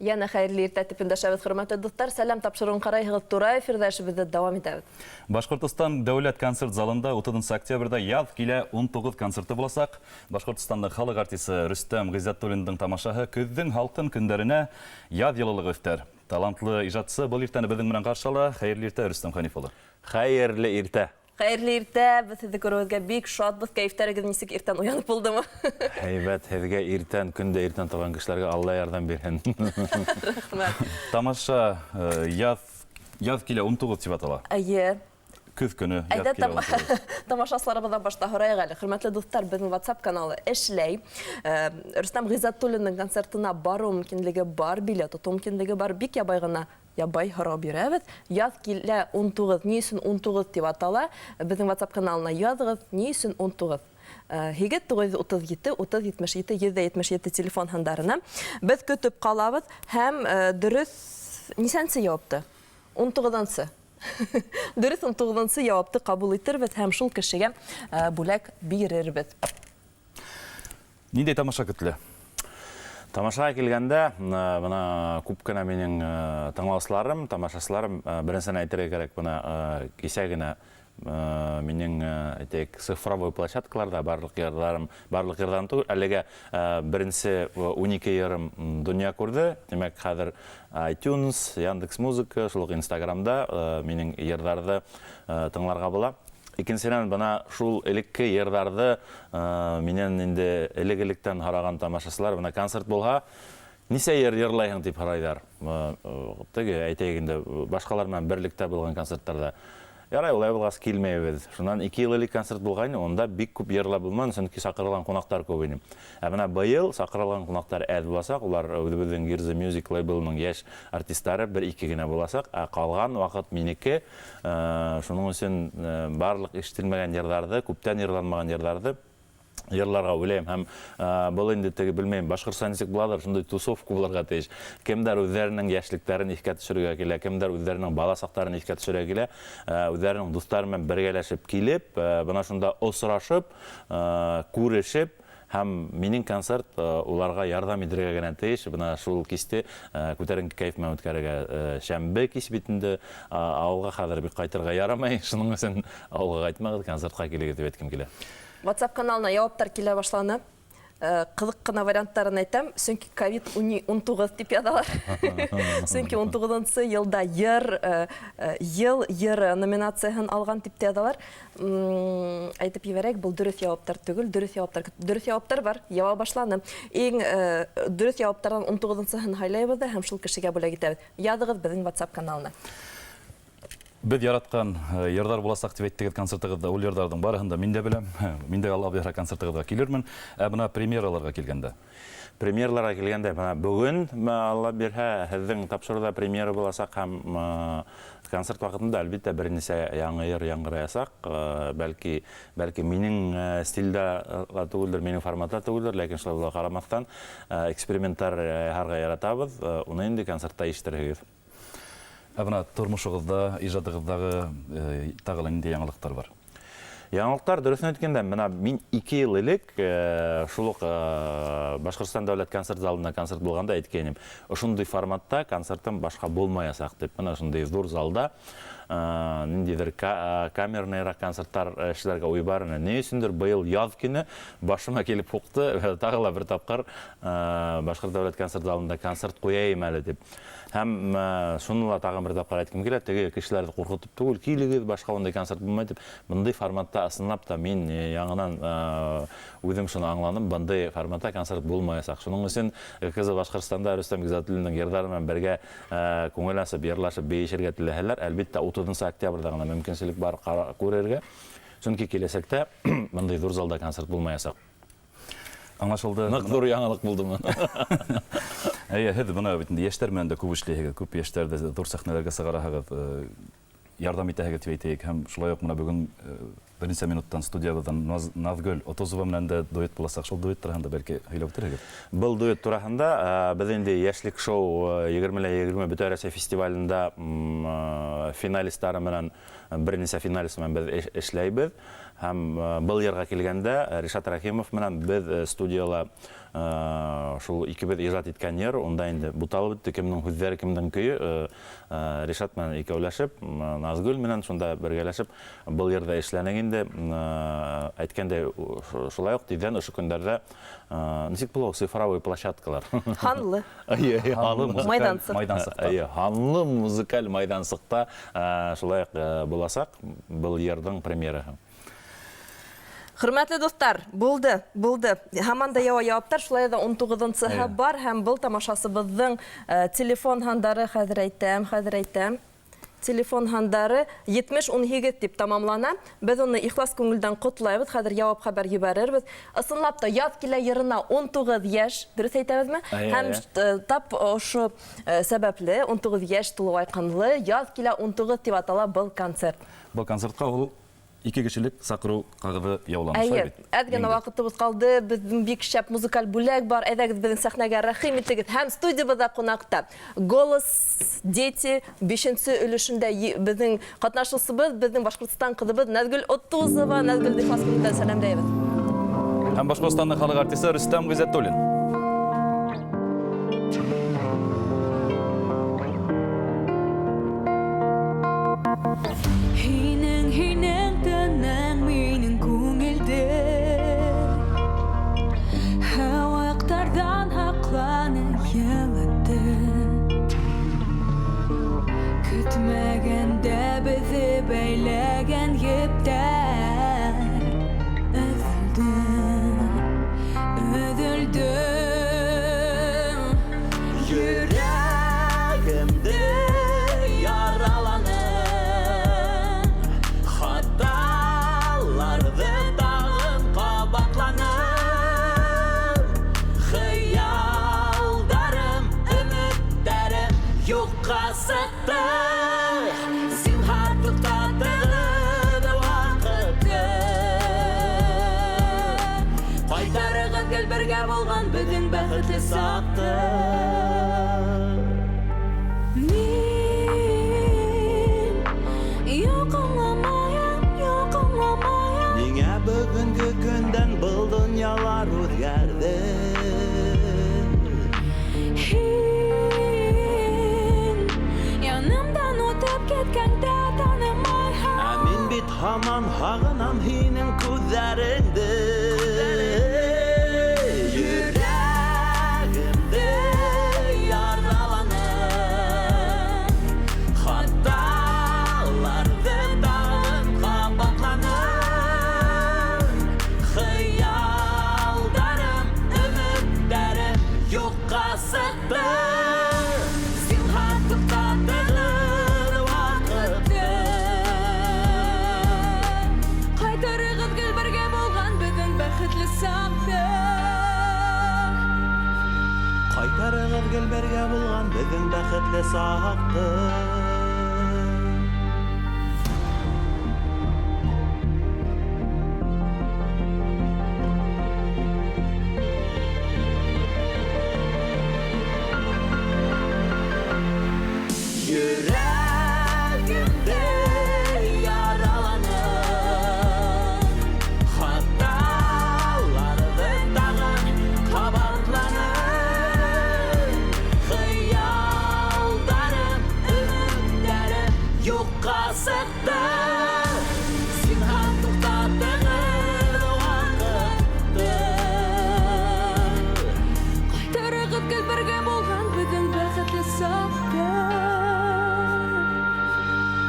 Яна хәйрле иртә типендә шәбет хөрмәтле дуслар, сәлам тапшыруын карайыгыз тура эфирдә эшебезне дәвам итәбез. Башкортстан дәүләт концерт залында 30 октябрьдә яз килә 19 концерты буласак. Башкортстанның халык артисты Рөстәм Гыйззәтуллинның тамашаһы көҙҙөң һалҡын көндәренә яҙ йылылығы өҫтәр. Талантлы ижадсы был иртәне беҙҙең менән ҡаршы ала. Хәйерле иртә, Рөстәм Хәниф улы. Хәйерле иртә. Хәйрле иртә, без һеҙҙе күреүегеҙгә бик шатбыҙ. Кәйефтәрегеҙ нисек иртән уянып булдымы? Һәйбәт, һеҙгә иртән, көндә иртән торған кешеләргә Алла ярҙам бирһен. Рәхмәт. Тамаша яҙ килә 19 тип атала. Әйе. Көҙ көнө яҙ Әйдә килә 19. тамашасыларыбыҙҙан башта һорайыҡ әле. Хөрмәтле дуҫтар, беҙҙең WhatsApp каналы эшләй. Рөстәм Гыйззәтуллинның концертына барыу мөмкинлеге бар, билет тотоу мөмкинлеге бар. Бик ябай ғына һорау бирәбеҙ. Яҙ килә 19, ни өсөн 19 тип атала? Беҙҙең WhatsApp каналына яҙығыҙ, ни өсөн 19? 7-937-30-77-177 телефон һандарына. Беҙ көтөп ҡалабыҙ һәм дөрөҫ нисәнсе яуапты? 19-нсы. Дөрөҫ 19-нсы яуапты ҡабул итербеҙ һәм шул кешегә бүләк бирербеҙ. Ниндәй тамаша көтөлә? Тамашаға килгәндә, бына күп кенә минең тыңлаусыларым, тамашасыларым, беренсен әйтергә кәрәк, бына кисә генә минең цифровой площадкаларда барлык йырҙарым түгел, әлегә беренсе 12 йырым донъя күрҙе. Демәк, хәҙер iTunes, Яндекс.Музыка, шул Инстаграмда минең йырҙарҙы тыңларға була. Икенсенән, бына шул элекке йырҙарҙы минән инде элек-электән һораған тамашасылар, бына концерт булһа, нисә йыр йырлайһың дип һорайҙар. Әйтәйек инде, башҡалар менән берлектә булған концерттарда. Ярай, улай булғас килмәйбеҙ. Шунан 2 йыл элек концерт булғайны, онда бик күп йырлап булманы, сөнки саҡырылған ҡунаҡтар күп ине. Ә бына быйыл саҡырылған ҡунаҡтар әҙ буласаҡ, улар үҙебеҙҙең Гирза Music лейблының йәш артистары 1-2 генә буласаҡ, ә ҡалған ваҡыт минеке. Шуның өсөн барлыҡ ишетелмәгән йырҙарҙы, күптән йырланмаған йырҙарҙы йырларға уйлайым. Һәм был инде белмәйем, Башҡортостан нисек буладыр, шундай тусовка булырға тейеш. Кемдәр үҙҙәренең йәшлектәрен иҫкә төшөрөргә килә, кемдәр үҙҙәренең бала саҡтарын иҫкә төшөрөргә килә, үҙҙәренең дуҫтары менән бергәләшеп килеп, бына шунда осрашып, күрешеп, һәм минең концерт уларға ярҙам итергә генә тейеш. Бына шул кисте күтәренке кәйеф менән үткәрергә. Шәмбе кис битендә ауылға хәҙер бик ҡайтырға ярамай. Шуның өсөн ауылға ҡайтмағыҙ, концертҡа килегеҙ дип әйткем килә. WhatsApp каналына яуаптар килә башланы. Ҡыҙыҡ ҡына варианттарын әйтәм, сөнки COVID-19 тип яҙалар. Сөнки 19-нсы йылда йыл номинацияһын алған тип яҙалар. Әйтеп ебәрәк, был дөрөҫ яуаптар түгел, дөрөҫ яуаптар бар, яуа башланы. Иң дөрөҫ яуаптардан 19-нсыһын һайлайбыҙ һәм шул кешегә бүләк итәбеҙ. Яҙығыҙ беҙҙең WhatsApp каналына. Беҙ яратҡан йырҙар буласаҡ тип әйттегеҙ концертығыҙҙа, ул йырҙарҙың барыһын да мин дә беләм. Мин дә Алла бирһә концертығыҙға килермен. Ә бына премьераларға килгәндә? Премьераларға килгәндә, бөгөн Алла бирһә, һеҙҙең тапшырыуҙа премьера буласаҡ һәм концерт ваҡытында әлбиттә бер нисә яңы йыр яңғыраясаҡ. Бәлки минең стилдә түгелдер, минең форматта түгелдер, ләкин шулай була ҡарамаҫтан эксперименттар яһарға яратабыҙ. Уны инде концертта ишетерһегеҙ. Ә бына тормошығыҙҙа, ижадығыҙҙағы тағы ла ниндәй яңылыҡтар бар? Яңылыҡтар, дөрөҫөн әйткәндә, мин 2 йыл элек шул уҡ Башҡортостан дәүләт концерт залында концерт булғанда әйткәйнем, ошондай форматта концертым башҡа булмаясаҡ дип. Мына шундай ҙур залда ниндәйҙер камерныйыраҡ концерттар эшләргә уй бар ине. Ни өсөндөр быйыл яҙ көнө башыма килеп һуҡты, тағы ла бер тапҡыр Башҡорт дәүләт концерт залында концерт ҡуяйым әле дип. Һәм шуны ла тағын бер тапҡыр әйткем килә, теге кешеләрҙе ҡурҡытып түгел, килегеҙ, башҡа ундай концерт булмай дип. Бындай форматта ысынлап та мин яңынан үҙем шуны аңланым, бындай форматта концерт булмаясаҡ. Шуның өсөн кызы Башҡортостанда Рөстәм Гыйззәтуллиндың йырҙары менән бергә күңелләшеп, йырлашып, бейешергә теләһәләр, әлбиттә 30 октябрҙа ғына мөмкинселек бар күрергә. Сөнки киләсәктә бындай ҙур залда концерт булмаясаҡ. Аңлашылды. Ныҡ ҙур яңылыҡ булдымы? Һеҙ бына йәштәр менән дә күп эшләйһегеҙ, күп йәштәрҙе ҙур сәхнәләргә сығараһығыҙ, ярҙам итәһегеҙ тип әйтәйек. Һәм шулай уҡ бына бөгөн бер нисә минуттан студиябыҙҙан Наҙгөл Отозова менән дә дуэт буласаҡ. Шул дуэт тураһында бәлки һөйләп үтерһегеҙ? Был дуэт тураһында беҙ инде йәшлек шоу 20-20 Бөтә Рәсәй фестивалендә финалистары менән бер нисә финалист менән беҙ эшләйбеҙ. һәм был ярга килгәндә Ришат Рахимов менән без студияла шул икебез иҗат иткән йыр, онда инде буталып бетте, кемнең һүзләре, кемнең көе. Ришат менән икәүләшеп, Назгөл менән шунда бергәләшеп был йырда эшләнек инде. Әйткәндәй, шулай ук тиздән ошо көндәрдә ничек булу цифровой площадкалар. Ханлы. Ханлы музыкаль майдансыкта шулай ук буласак, был йырдың премьераһы. Хөрмәтле достар, булды. Һаман да яуаптар, шулай да 19-сы бар, һәм был тамашасыбызның телефон һандары хәзер әйтәм. Телефон һандары 70-18 дип тамамлана. Без уны ихлас күңелдән котлайбыз, хәзер яуап хәбәр җибәрербез. Ысынлап та яз килә йырына 19 яшь, дөрес әйтәбезме? Һәм тап ошо сәбәпле 19 яшь тулуй канлы яз килә 19 дип атала был концерт. Бұл концертқа ул 2 кешелек сакыру кагыды яуланышай бит. Әдгән вакытыбыз калды, безнең бик шәп музыкаль бүләк бар. Әйдәгез безнең сәхнәгә рәхим итегез. Һәм студиябызда кунакта Голос дети 5-нче өлешендә безнең катнашучыбыз, безнең Башкортстан кызыбыз Назгөл Оттузова, Назгөл Дифаскиндан сәламләйбез. Һәм Башкортстанның халык артисты Рөстәм Гыйззәтуллин. Kütmegende bizi beyleyen yipter üzüldüm yüreğimde yaralanır hatalardı dağın kabaklanır hıyaldarım ümitlerim yokka sıktı. Birge bulgan bugün bәхетле сақты. Мин yoqlamаям. Нигә бүгенге көндән был дөньялар үзгәрде? Һин янымдан үтеп кеткәндә танымайһың. Мин бит һаман һагынам һинең күзләреңде. Кайтарыгыз гел бергә булган безнең бәхетле сақты.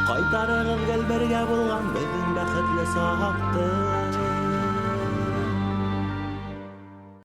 Кайтарыгыз гел бергә булган безнең бәхетле сақты.